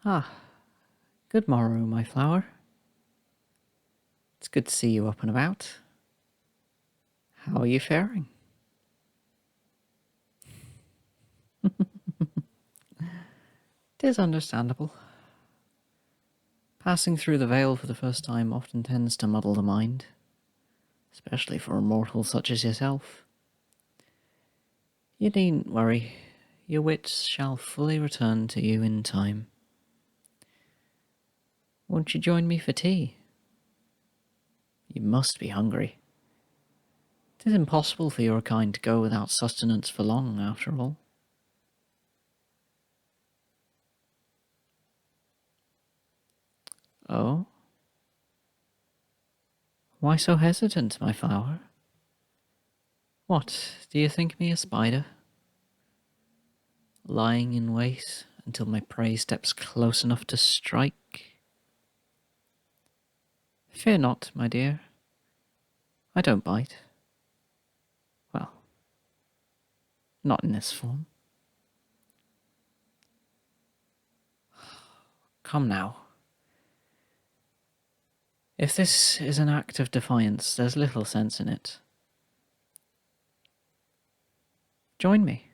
Ah, good morrow, my flower. It's good to see you up and about. How are you faring? Tis understandable. Passing through the veil for the first time often tends to muddle the mind, especially for a mortal such as yourself. You needn't worry. Your wits shall fully return to you in time. Won't you join me for tea? You must be hungry. 'Tis impossible for your kind to go without sustenance for long, after all. Oh? Why so hesitant, my flower? What, do you think me a spider? Lying in wait until my prey steps close enough to strike? Fear not, my dear. I don't bite. Well, not in this form. Come now. If this is an act of defiance, there's little sense in it. Join me.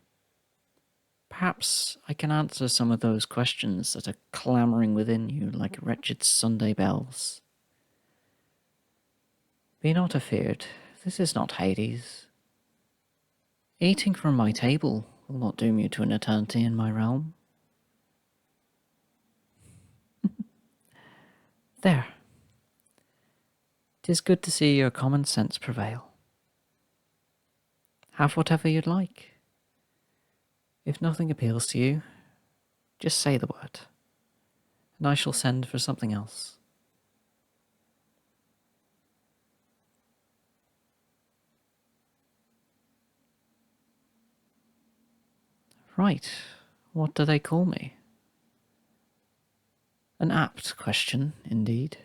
Perhaps I can answer some of those questions that are clamouring within you like wretched Sunday bells. Be not afeard, this is not Hades. Eating from my table will not doom you to an eternity in my realm. There. 'Tis good to see your common sense prevail. Have whatever you'd like. If nothing appeals to you, just say the word, and I shall send for something else. Right, what do they call me? An apt question, indeed.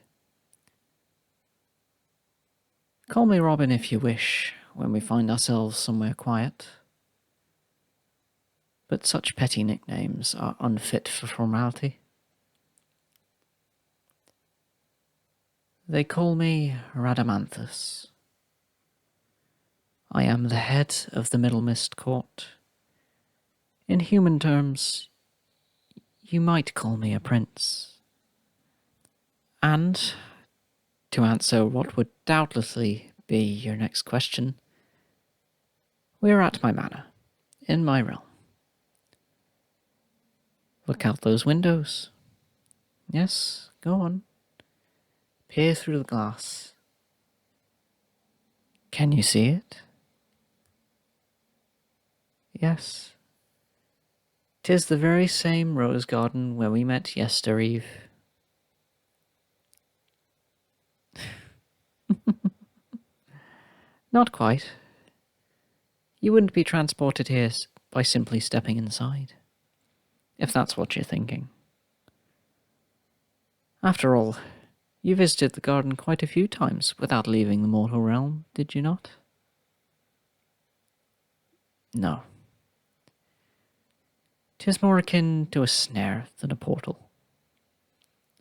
Call me Robin if you wish, when we find ourselves somewhere quiet. But such petty nicknames are unfit for formality. They call me Rhadamanthus. I am the head of the Middlemist Court. In human terms, you might call me a prince. And, to answer what would doubtlessly be your next question, we are at my manor, in my realm. Look out those windows. Yes, go on. Peer through the glass. Can you see it? Yes. 'Tis the very same rose garden where we met yestereve. Not quite. You wouldn't be transported here by simply stepping inside, if that's what you're thinking. After all, you visited the garden quite a few times without leaving the mortal realm, did you not? No. 'Tis more akin to a snare than a portal.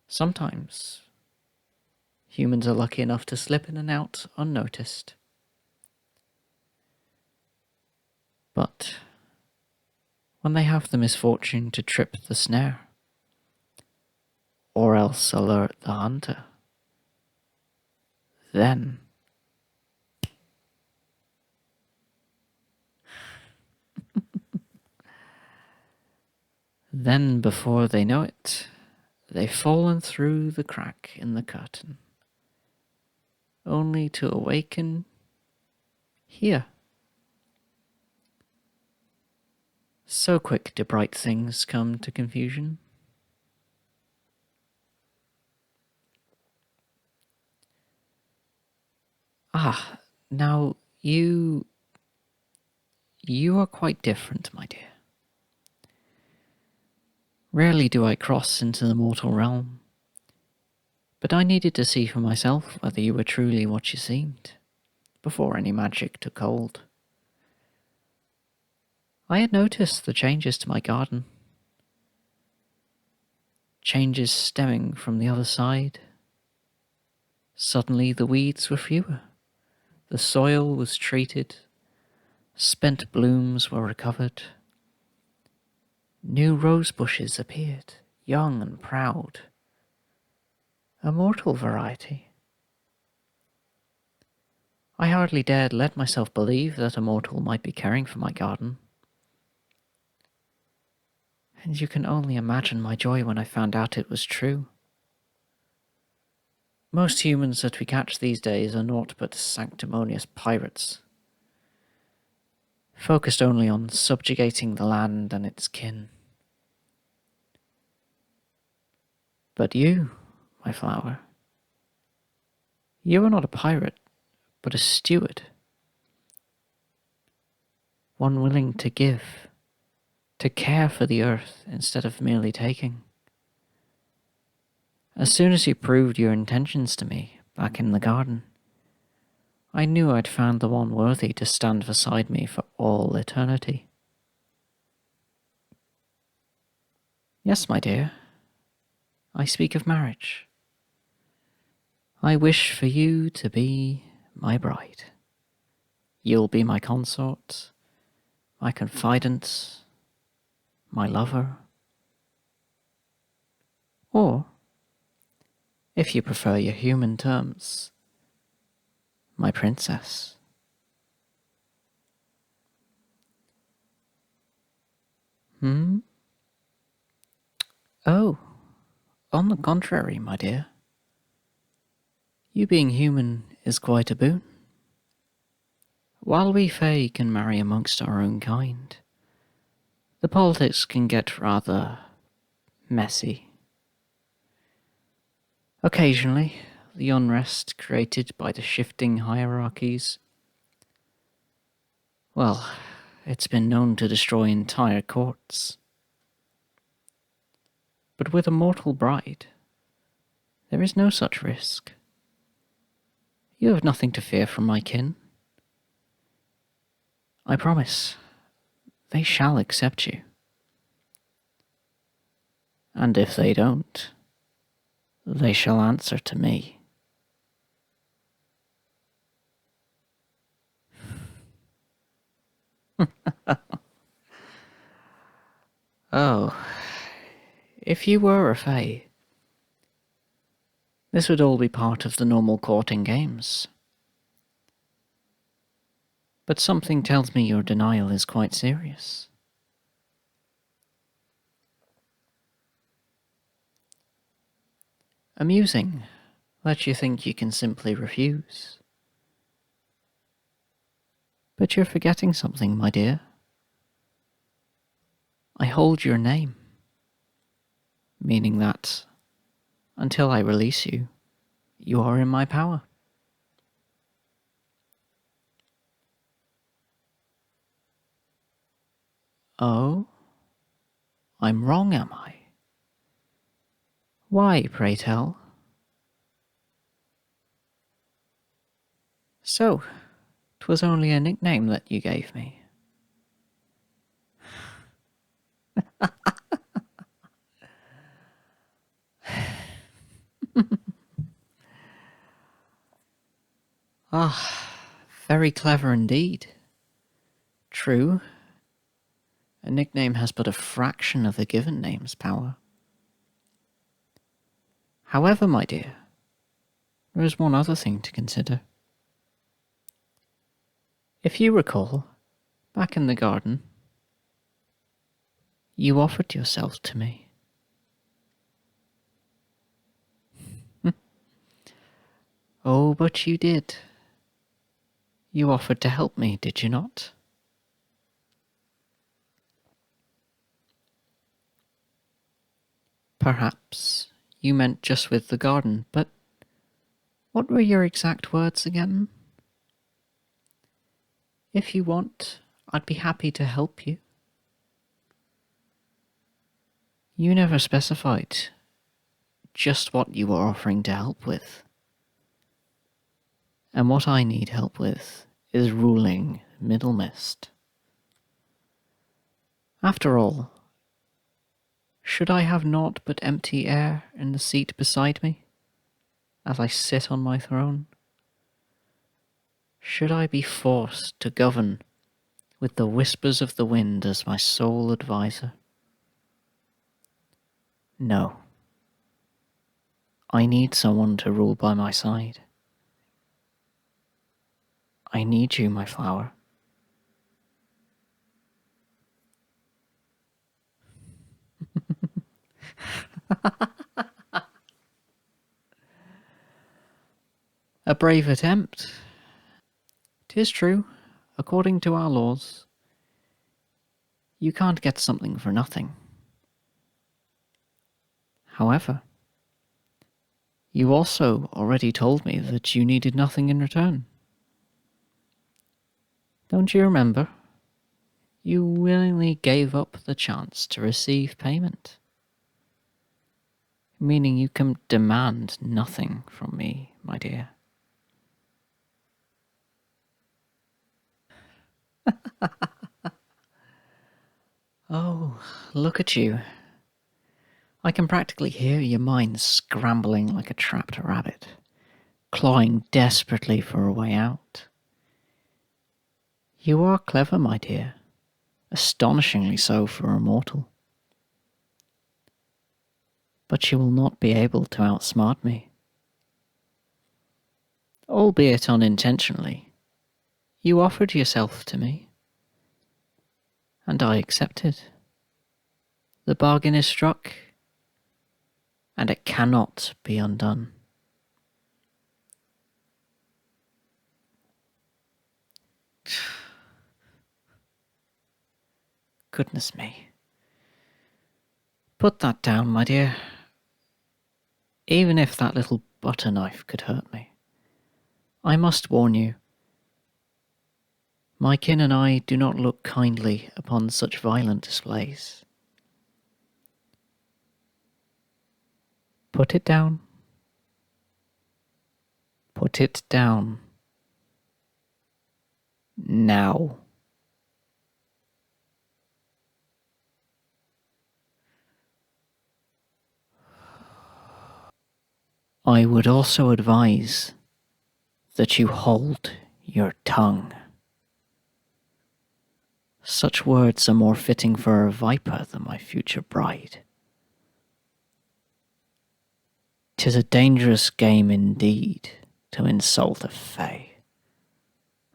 Sometimes humans are lucky enough to slip in and out unnoticed. But when they have the misfortune to trip the snare, or else alert the hunter, then before they know it, they've fallen through the crack in the curtain, only to awaken here. So quick do bright things come to confusion. Ah, now you are quite different, my dear. Rarely do I cross into the mortal realm, but I needed to see for myself whether you were truly what you seemed, before any magic took hold. I had noticed the changes to my garden. changes stemming from the other side. Suddenly the weeds were fewer, the soil was treated, spent blooms were recovered. New rose bushes appeared, young and proud, a mortal variety. I hardly dared let myself believe that a mortal might be caring for my garden. And you can only imagine my joy when I found out it was true. Most humans that we catch these days are naught but sanctimonious pirates, focused only on subjugating the land and its kin. But you, my flower, you are not a pirate, but a steward. One willing to give, to care for the earth instead of merely taking. As soon as you proved your intentions to me back in the garden, I knew I'd found the one worthy to stand beside me for all eternity. Yes, my dear, I speak of marriage. I wish for you to be my bride. You'll be my consort, my confidant, my lover. Or, if you prefer your human terms, my princess. Oh, on the contrary, my dear. You being human is quite a boon. While we Fae can marry amongst our own kind, the politics can get rather messy. Occasionally, the unrest created by the shifting hierarchies, well, it's been known to destroy entire courts. But with a mortal bride, there is no such risk. You have nothing to fear from my kin. I promise, they shall accept you. And if they don't, they shall answer to me. Oh, if you were a Fae, this would all be part of the normal courting games. But something tells me your denial is quite serious. Amusing that you think you can simply refuse. But you're forgetting something, my dear. I hold your name, meaning that, until I release you, you are in my power. Oh? I'm wrong, am I? Why, pray tell? So, 'twas only a nickname that you gave me. Ah, very clever indeed. True, a nickname has but a fraction of the given name's power. However, my dear, there is one other thing to consider. If you recall, back in the garden, you offered yourself to me. Oh, but you did. You offered to help me, did you not? Perhaps you meant just with the garden, but what were your exact words again? If you want, I'd be happy to help you. You never specified just what you were offering to help with. And what I need help with is ruling Middle Mist. After all, Should I have naught but empty air in the seat beside me, as I sit on my throne? Should I be forced to govern with the whispers of the wind as my sole adviser? No. I need someone to rule by my side. I need you, my flower. A brave attempt. 'Tis true, according to our laws, you can't get something for nothing. However, you also already told me that you needed nothing in return. Don't you remember? You willingly gave up the chance to receive payment, meaning you can demand nothing from me, my dear. Oh, look at you. I can practically hear your mind scrambling like a trapped rabbit, clawing desperately for a way out. You are clever, my dear, astonishingly so for a mortal. But you will not be able to outsmart me. Albeit unintentionally, you offered yourself to me, and I accepted. The bargain is struck, and it cannot be undone. Goodness me. Put that down, my dear. Even if that little butter knife could hurt me. I must warn you. My kin and I do not look kindly upon such violent displays. Put it down. Put it down. Now. I would also advise that you hold your tongue. Such words are more fitting for a viper than my future bride. 'Tis a dangerous game indeed to insult a fae,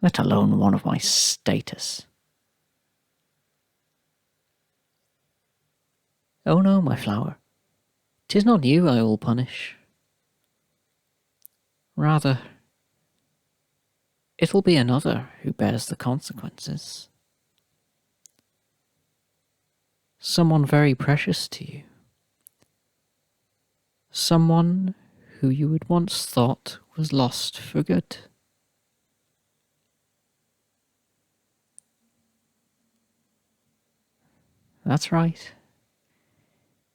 let alone one of my status. Oh no, my flower, 'tis not you I will punish. Rather, it'll be another who bears the consequences. Someone very precious to you. Someone who you had once thought was lost for good. That's right.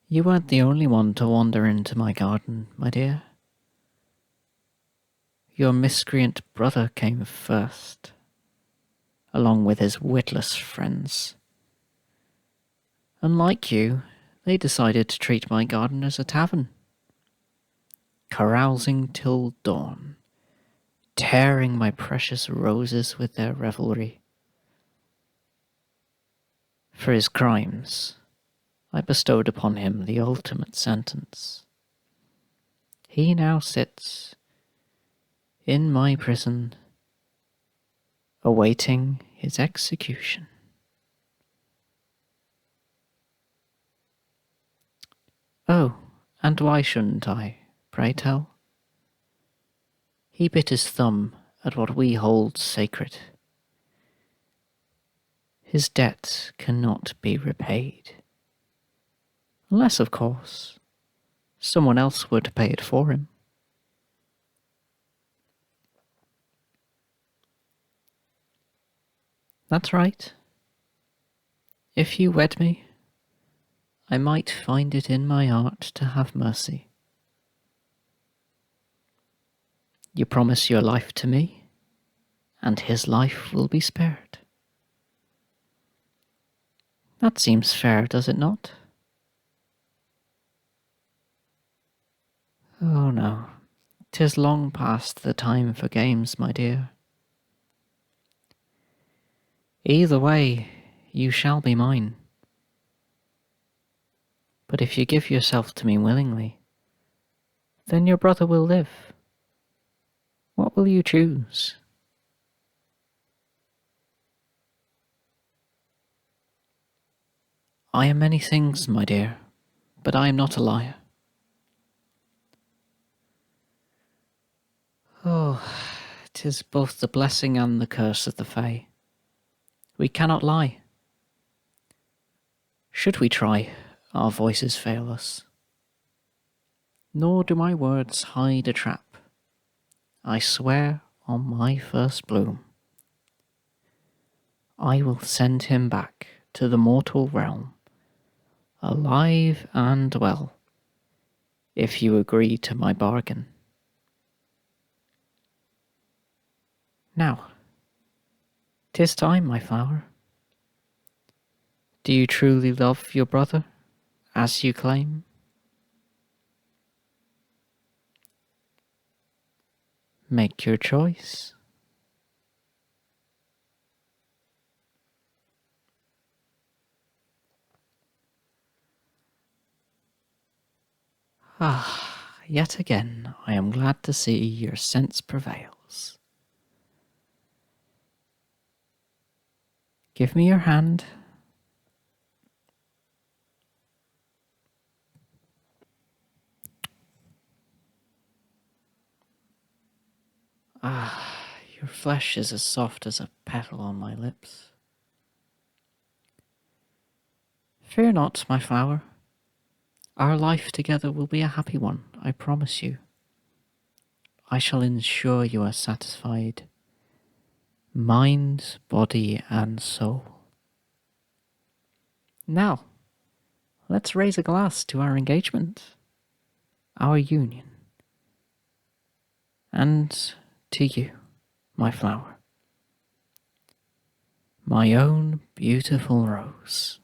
You weren't the only one to wander into my garden, my dear. Your miscreant brother came first, along with his witless friends. Unlike you, they decided to treat my garden as a tavern, carousing till dawn, tearing my precious roses with their revelry. For his crimes, I bestowed upon him the ultimate sentence. He now sits in my prison, awaiting his execution. Oh, and why shouldn't I, pray tell? He bit his thumb at what we hold sacred. His debt cannot be repaid. Unless, of course, someone else were to pay it for him. That's right. If you wed me, I might find it in my heart to have mercy. You promise your life to me, and his life will be spared. That seems fair, does it not? Oh no, 'tis long past the time for games, my dear. Either way, you shall be mine. But if you give yourself to me willingly, then your brother will live. What will you choose? I am many things, my dear, but I am not a liar. Oh, 'tis both the blessing and the curse of the Fae. We cannot lie. Should we try, our voices fail us. Nor do my words hide a trap. I swear on my first bloom, I will send him back to the mortal realm, alive and well, if you agree to my bargain. Now, 'tis time, my flower. Do you truly love your brother, as you claim? Make your choice. Ah, yet again I am glad to see your sense prevails. Give me your hand. Ah, your flesh is as soft as a petal on my lips. Fear not, my flower. Our life together will be a happy one, I promise you. I shall ensure you are satisfied, mind, body, and soul. Now, let's raise a glass to our engagement, our union, and to you, my flower, my own beautiful rose.